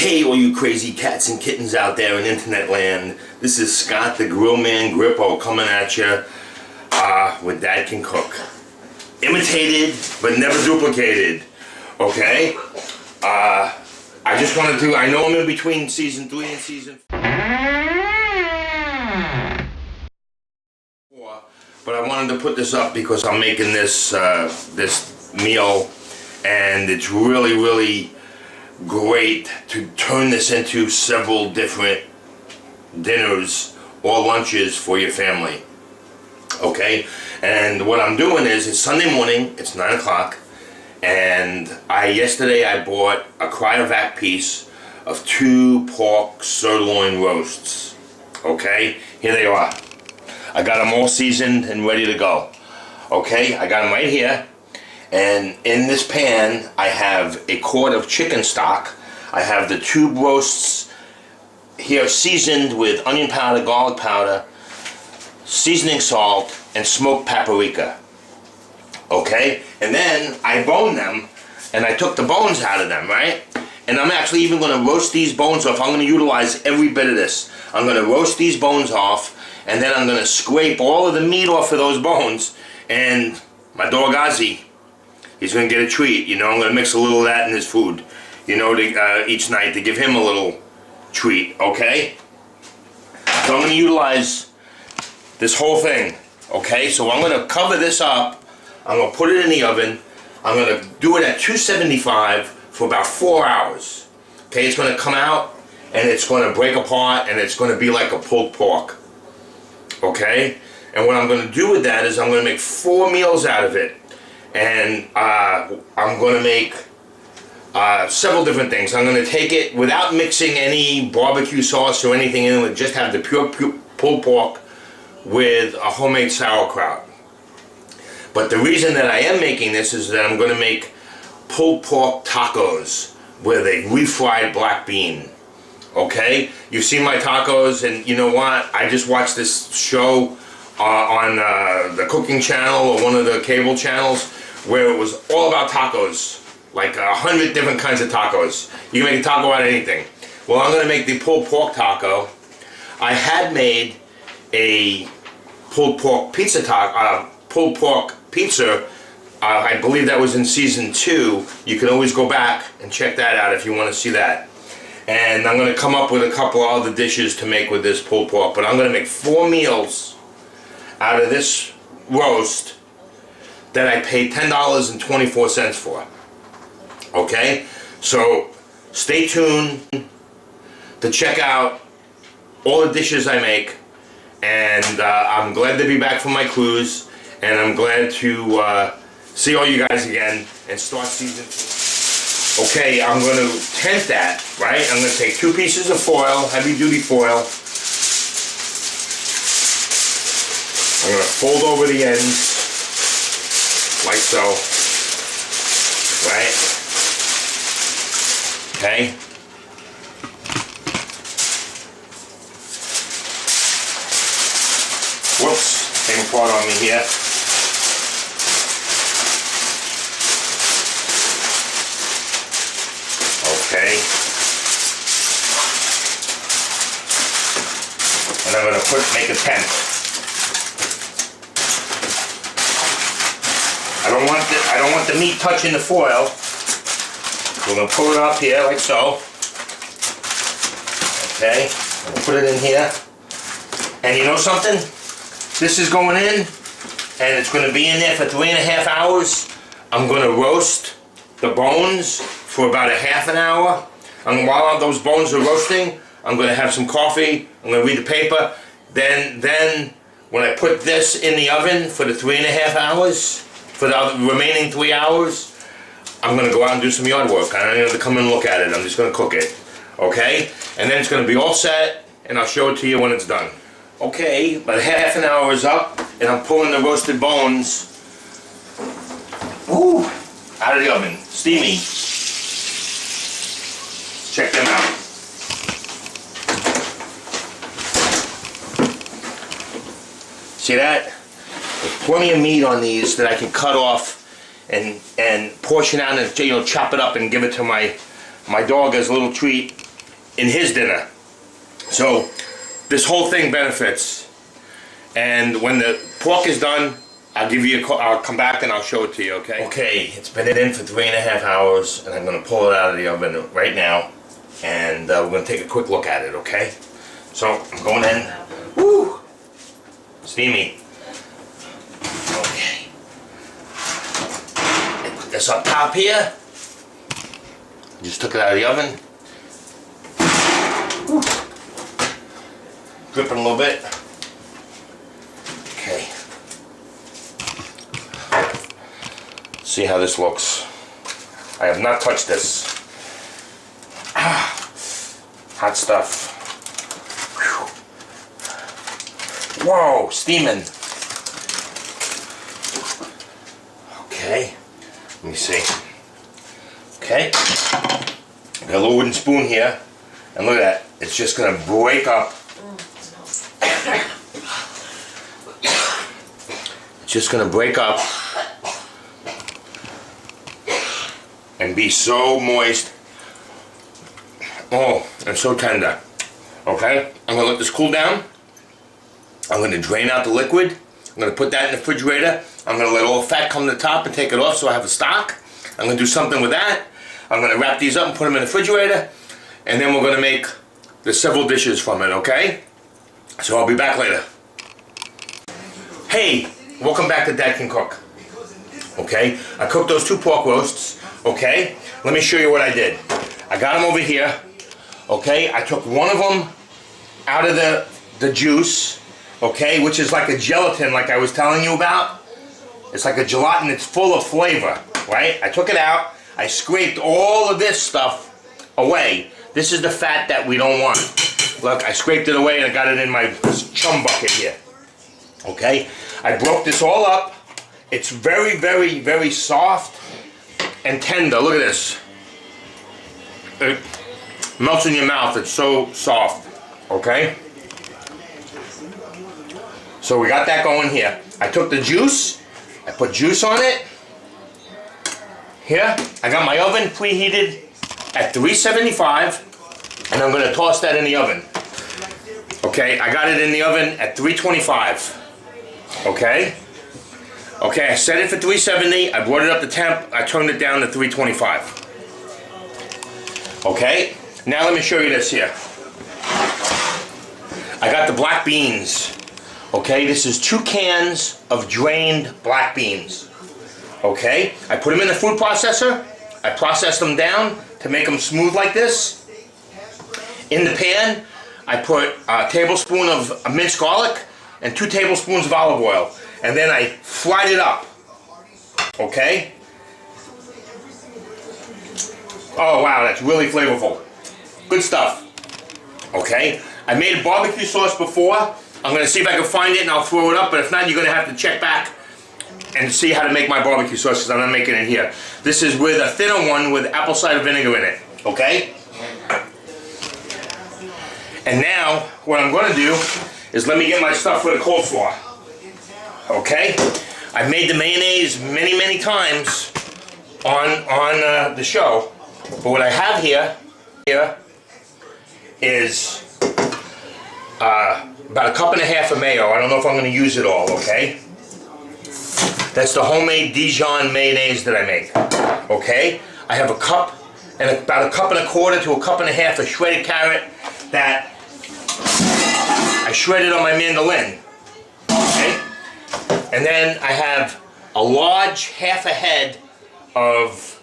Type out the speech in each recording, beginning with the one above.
Hey, all you crazy cats and kittens out there in internet land. This is Scott, the GRILLMAN GRIPPO, coming at you with Dad Can Cook. Imitated, but never duplicated. Okay? I just wanted to, I know I'm in between season 3 and season 4, but I wanted to put this up because I'm making this, this meal, and it's really great to turn this into several different dinners or lunches for your family. Okay, and what I'm doing is, it's Sunday morning, it's 9 o'clock, and yesterday I bought a cryovac piece of 2 pork sirloin roasts. Okay, here they are. I got them all seasoned and ready to go. Okay, I got them right here. And in this pan, I have a quart of chicken stock. I have the 2 roasts here seasoned with onion powder, garlic powder, seasoning salt, and smoked paprika. Okay? And then I boned them, and I took the bones out of them, right? And I'm actually even going to roast these bones off. I'm going to utilize every bit of this. I'm going to roast these bones off, and then I'm going to scrape all of the meat off of those bones. And my dog Ozzy, he's going to get a treat. You know, I'm going to mix a little of that in his food, you know, to, each night to give him a little treat, okay? So I'm going to utilize this whole thing, okay? So I'm going to cover this up. I'm going to put it in the oven. I'm going to do it at 275 for about 4 hours. Okay, it's going to come out and it's going to break apart and it's going to be like a pulled pork. Okay? And what I'm going to do with that is I'm going to make 4 meals out of it. And I'm going to make several different things. I'm going to take it without mixing any barbecue sauce or anything in it, just have the pure pulled pork with a homemade sauerkraut. But the reason that I am making this is that I'm going to make pulled pork tacos with a refried black bean. Okay? You've seen my tacos, and you know what? I just watched this show on the cooking channel or one of the cable channels where it was all about tacos, like 100 different kinds of tacos. You can make a taco out of anything. Well, I'm going to make the pulled pork taco. I had made a pulled pork pizza I believe that was in season 2. You can always go back and check that out if you want to see that. And I'm going to come up with a couple of other dishes to make with this pulled pork, but I'm going to make 4 meals out of this roast that I paid $10.24 for. Okay? So stay tuned to check out all the dishes I make, and I'm glad to be back from my cruise, and I'm glad to see all you guys again and start season 2. Okay, I'm going to tent that, right? I'm going to take 2 pieces of foil, heavy duty foil. I'm going to fold over the ends, like so, right? Okay. Whoops, came apart on me here. Okay. And I'm going to make a tent. I don't want the meat touching the foil. We're going to pull it up here like so. Okay, we'll put it in here. And you know something? This is going in, and it's going to be in there for 3.5 hours. I'm going to roast the bones for about a half an hour. And while those bones are roasting, I'm going to have some coffee. I'm going to read the paper. Then when I put this in the oven for the 3.5 hours, for the remaining 3 hours, I'm going to go out and do some yard work. I don't have to come and look at it. I'm just going to cook it. Okay? And then it's going to be all set, and I'll show it to you when it's done. Okay, about half an hour is up, and I'm pulling the roasted bones out of the oven. Steamy. Check them out. See that? There's plenty of meat on these that I can cut off and portion out and chop it up and give it to my dog as a little treat. in his dinner. So this whole thing benefits. And when the pork is done, I'll give you a call. I'll come back and I'll show it to you, okay? Okay, it's been in for 3.5 hours, and I'm gonna pull it out of the oven right now, and we're gonna take a quick look at it, okay? So I'm going in. Woo! Steamy. Okay. And put this up top here. Just took it out of the oven. Woo. Dripping a little bit. Okay. See how this looks. I have not touched this. Hot stuff. Whew. Whoa, steaming. Okay, let me see. Okay, got a little wooden spoon here, and look at that. It's just gonna break up. It's just gonna break up and be so moist. Oh, and so tender. Okay, I'm gonna let this cool down. I'm gonna drain out the liquid. I'm gonna put that in the refrigerator. I'm gonna let all the fat come to the top and take it off so I have a stock. I'm gonna do something with that. I'm gonna wrap these up and put them in the refrigerator, and then we're gonna make the several dishes from it, okay? So I'll be back later. Hey, welcome back to Dad Can Cook. Okay, I cooked those 2 pork roasts, okay? Let me show you what I did. I got them over here, okay? I took one of them out of the juice, okay, which is like a gelatin like I was telling you about. It's like a gelatin, it's full of flavor, right? I took it out, I scraped all of this stuff away. This is the fat that we don't want. Look, I scraped it away and I got it in my chum bucket here. Okay, I broke this all up. It's very, very, very soft and tender. Look at this. It melts in your mouth, it's so soft, okay? So we got that going here. I took the juice, I put juice on it. Here, I got my oven preheated at 375, and I'm gonna toss that in the oven. Okay, I got it in the oven at 325. Okay? Okay, I set it for 370, I brought it up to temp, I turned it down to 325. Okay, now let me show you this here. I got the black beans. Okay, this is 2 cans of drained black beans. Okay, I put them in the food processor. I processed them down to make them smooth like this. In the pan, I put a tablespoon of minced garlic and 2 tablespoons of olive oil. And then I fried it up. Okay? Oh wow, that's really flavorful. Good stuff. Okay? I made a barbecue sauce before. I'm going to see if I can find it and I'll throw it up, but if not, you're going to have to check back and see how to make my barbecue sauce because I'm not making it here. This is with a thinner one with apple cider vinegar in it, okay? And now, what I'm going to do is let me get my stuff for the coleslaw, okay? I've made the mayonnaise many, many times on the show, but what I have here is about 1.5 cups of mayo. I don't know if I'm going to use it all, okay? That's the homemade Dijon mayonnaise that I make, okay? I have a cup and about 1.25 cups to 1.5 cups of shredded carrot that I shredded on my mandolin, okay? And then I have a large half a head of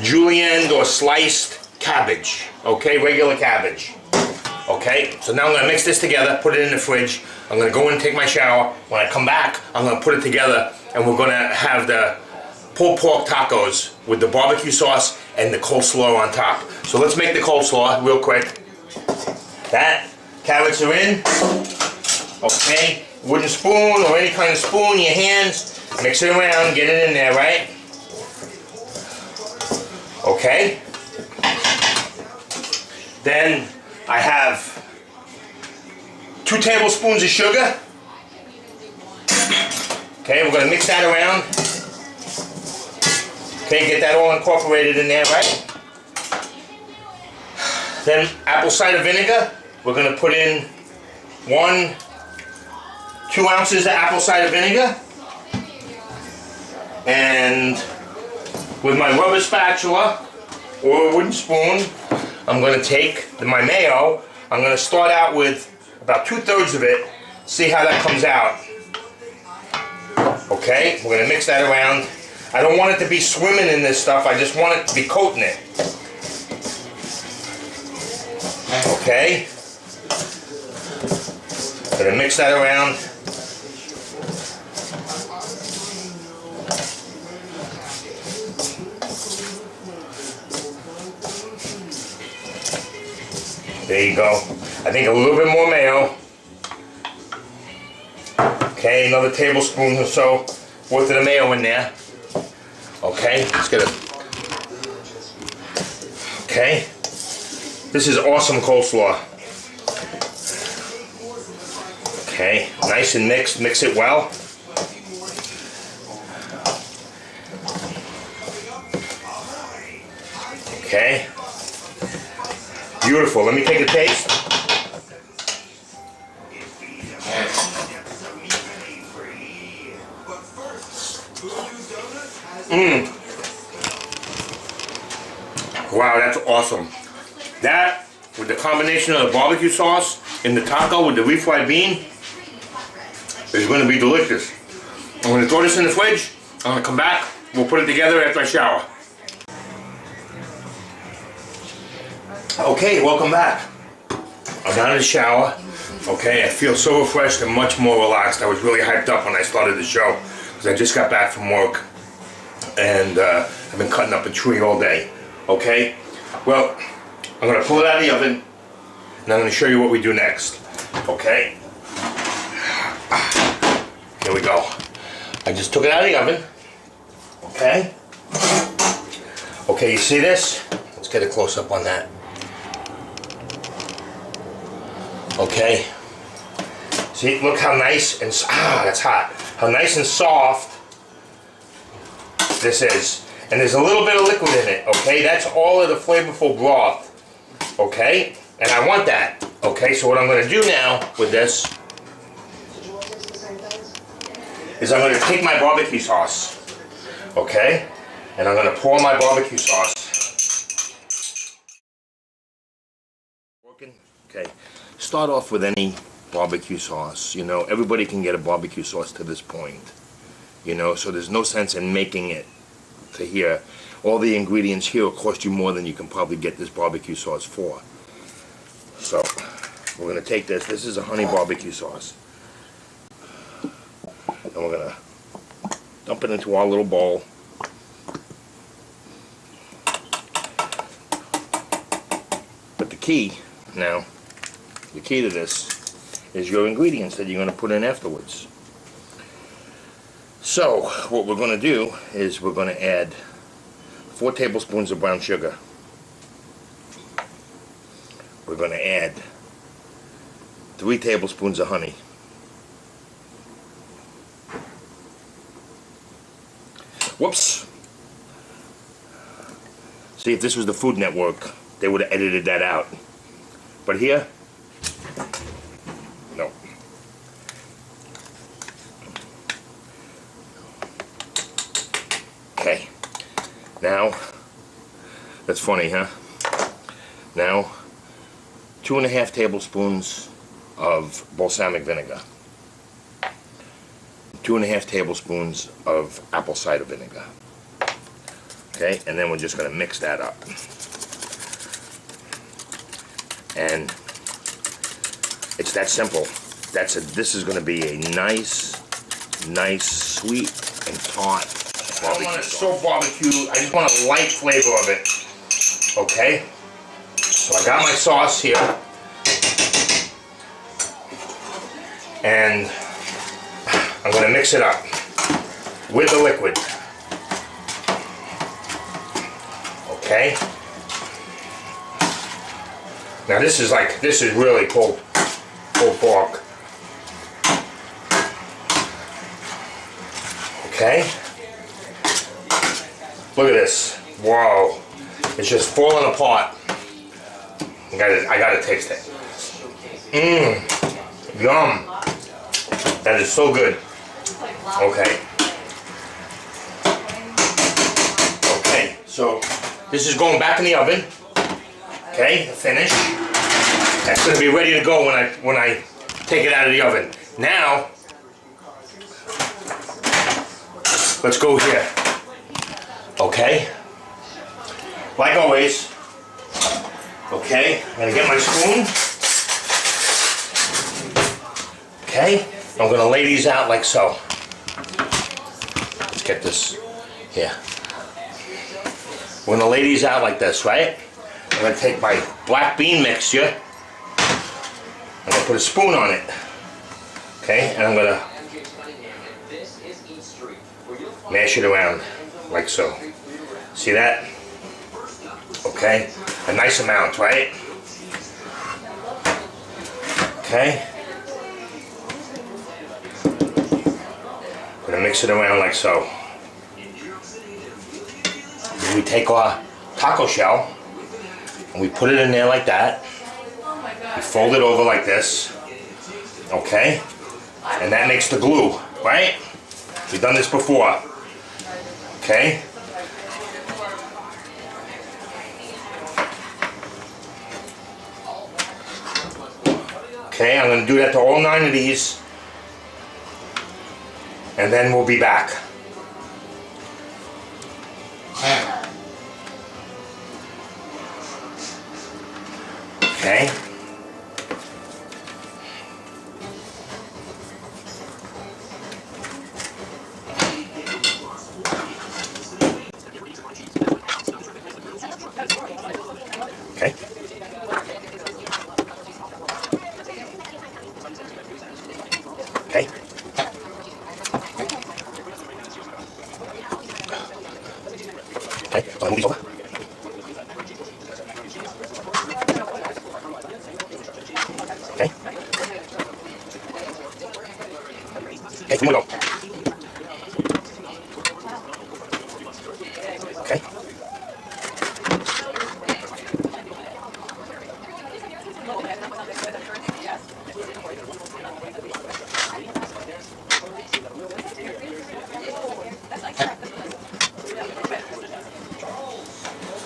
julienne or sliced cabbage, okay? Regular cabbage. Okay, so now I'm going to mix this together, put it in the fridge. I'm going to go in and take my shower. When I come back, I'm going to put it together and we're going to have the pulled pork tacos with the barbecue sauce and the coleslaw on top. So let's make the coleslaw real quick. That, carrots are in. Okay, wooden spoon or any kind of spoon, your hands. Mix it around, get it in there, right? Okay. Then I have 2 tablespoons of sugar. Okay, we're going to mix that around. Okay, get that all incorporated in there, right? Then apple cider vinegar, we're gonna put in 2 ounces of apple cider vinegar. And with my rubber spatula or a wooden spoon, I'm gonna take my mayo. I'm gonna start out with about 2/3 of it, see how that comes out. Okay, we're gonna mix that around. I don't want it to be swimming in this stuff, I just want it to be coating it. Okay, gonna mix that around. There you go. I think a little bit more mayo. Okay, another tablespoon or so worth of the mayo in there. Okay, let's get it. Okay, this is awesome coleslaw. Okay, nice and mixed. Mix it well. Okay. Beautiful. Let me take a taste. Wow, that's awesome. That, with the combination of the barbecue sauce and the taco with the refried bean, is going to be delicious. I'm going to throw this in the fridge. I'm going to come back. We'll put it together after I shower. Okay, welcome back. I'm out of the shower. Okay, I feel so refreshed and much more relaxed. I was really hyped up when I started the show because I just got back from work and I've been cutting up a tree all day. Okay, well, I'm gonna pull it out of the oven and I'm gonna show you what we do next. Okay, here we go. I just took it out of the oven. Okay. Okay, you see this? Let's get a close up on that. Okay, see, look how nice and, that's hot. How nice and soft this is. And there's a little bit of liquid in it, okay? That's all of the flavorful broth, okay? And I want that, okay? So what I'm gonna do now with this is I'm gonna take my barbecue sauce, okay? And I'm gonna pour my barbecue sauce. Working? Okay. Start off with any barbecue sauce. You know, everybody can get a barbecue sauce to this point. You know, so there's no sense in making it to here. All the ingredients here will cost you more than you can probably get this barbecue sauce for. So, we're going to take this. This is a honey barbecue sauce. And we're going to dump it into our little bowl. But the key now, the key to this is your ingredients that you're going to put in afterwards. So, what we're going to do is we're going to add 4 tablespoons of brown sugar. We're going to add 3 tablespoons of honey. Whoops! See, if this was the Food Network, they would have edited that out. But here, no. Okay. Now, that's funny, huh? Now, 2.5 tablespoons of balsamic vinegar. 2.5 tablespoons of apple cider vinegar. Okay, and then we're just going to mix that up. And it's that simple. This is going to be a nice, sweet and tart barbecue. I don't want a soap barbecue. I just want a light flavor of it. Okay. So I got my sauce here, and I'm going to mix it up with the liquid. Okay. Now this is really pulled pork. Okay. Look at this. Wow. It's just falling apart. I gotta taste it. Mmm, yum. That is so good. Okay. Okay, so this is going back in the oven. Okay, finished. That's gonna be ready to go when I take it out of the oven. Now, let's go here. Okay. Like always. Okay, I'm gonna get my spoon. Okay, I'm gonna lay these out like so. Let's get this here. We're gonna lay these out like this, right? I'm gonna take my black bean mixture. I'm gonna put a spoon on it. Okay, and I'm gonna mash it around like so. See that? Okay, a nice amount, right? Okay. Gonna mix it around like so. Then we take our taco shell and we put it in there like that. We fold it over like this. Okay? And that makes the glue, right? We've done this before. Okay? Okay, I'm gonna do that to all 9 of these. And then we'll be back. Okay. Okay. Okay. Okay, so I move these over. Okay. Okay, 3 more to go. Okay.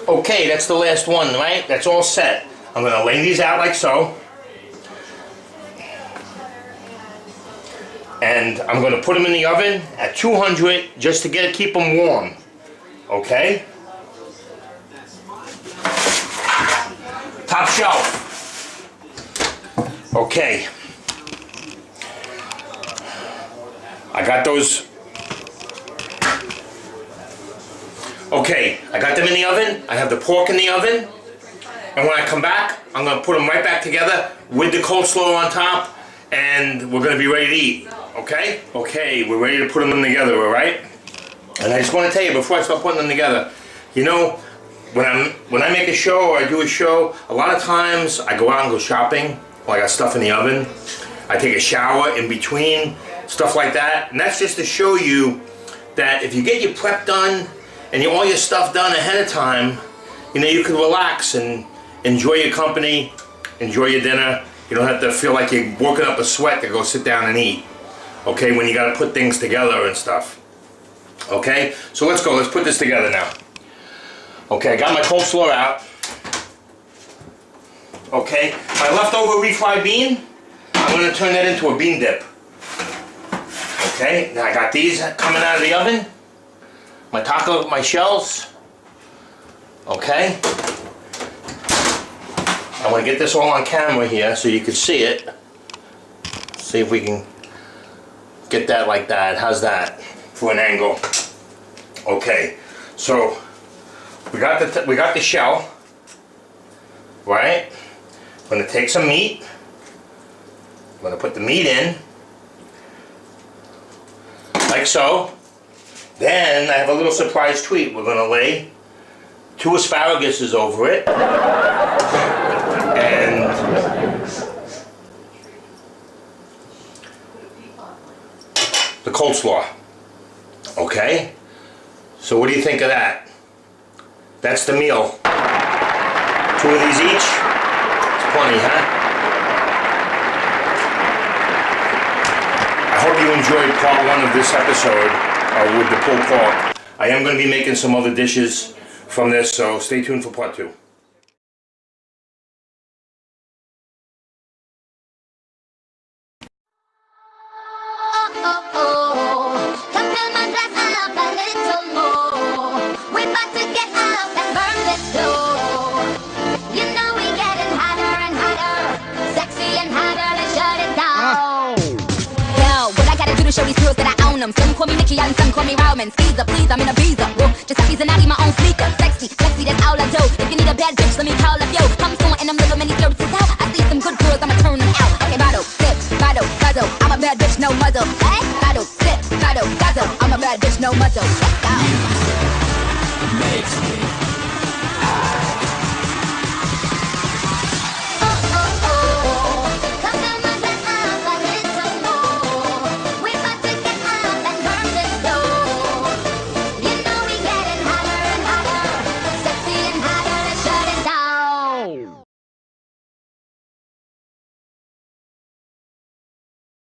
Okay, that's the last one, right? That's all set. I'm gonna lay these out like so. And I'm gonna put them in the oven at 200 just to keep them warm. Okay? Top shelf. Okay. I got those. Okay, I got them in the oven. I have the pork in the oven. And when I come back, I'm gonna put them right back together with the coleslaw on top, and we're gonna be ready to eat. Okay? Okay, we're ready to put them together, all right? And I just want to tell you before I start putting them together, you know, when I make a show or I do a show, a lot of times I go out and go shopping, or I got stuff in the oven. I take a shower in between, stuff like that. And that's just to show you that if you get your prep done and all your stuff done ahead of time, you know, you can relax and enjoy your company, enjoy your dinner. You don't have to feel like you're working up a sweat to go sit down and eat. Okay, when you got to put things together and stuff. Okay, so let's go. Let's put this together now. Okay, I got my coleslaw out. Okay, my leftover refried bean, I'm going to turn that into a bean dip. Okay, now I got these coming out of the oven. My taco, my shells. Okay. I want to get this all on camera here so you can see it. See if we can get that like that. How's that for an angle? Okay, so we got the shell, right? I'm going to take some meat. I'm going to put the meat in, like so. Then I have a little surprise treat. We're going to lay 2 asparaguses over it, and the coleslaw. Okay? So what do you think of that? That's the meal. 2 of these each. plenty, huh? I hope you enjoyed part 1 of this episode with the pulled pork. I am going to be making some other dishes from this, so stay tuned for part 2. Show these girls that I own them. Some call me Nicky and some call me Roman. Skeezer, please, I'm in a visa. Whoa, just a piece and I need my own sneaker. Sexy, flexy, that's all I do. If you need a bad bitch, let me call up yo. I'm soon and I'm living many services out. I see some good girls, I'ma turn them out. Okay, bottle, sip, bottle, guzzle. I'm a bad bitch, no muzzle. Hey, bottle, sip, bottle, guzzle. I'm a bad bitch, no muzzle. Let's go.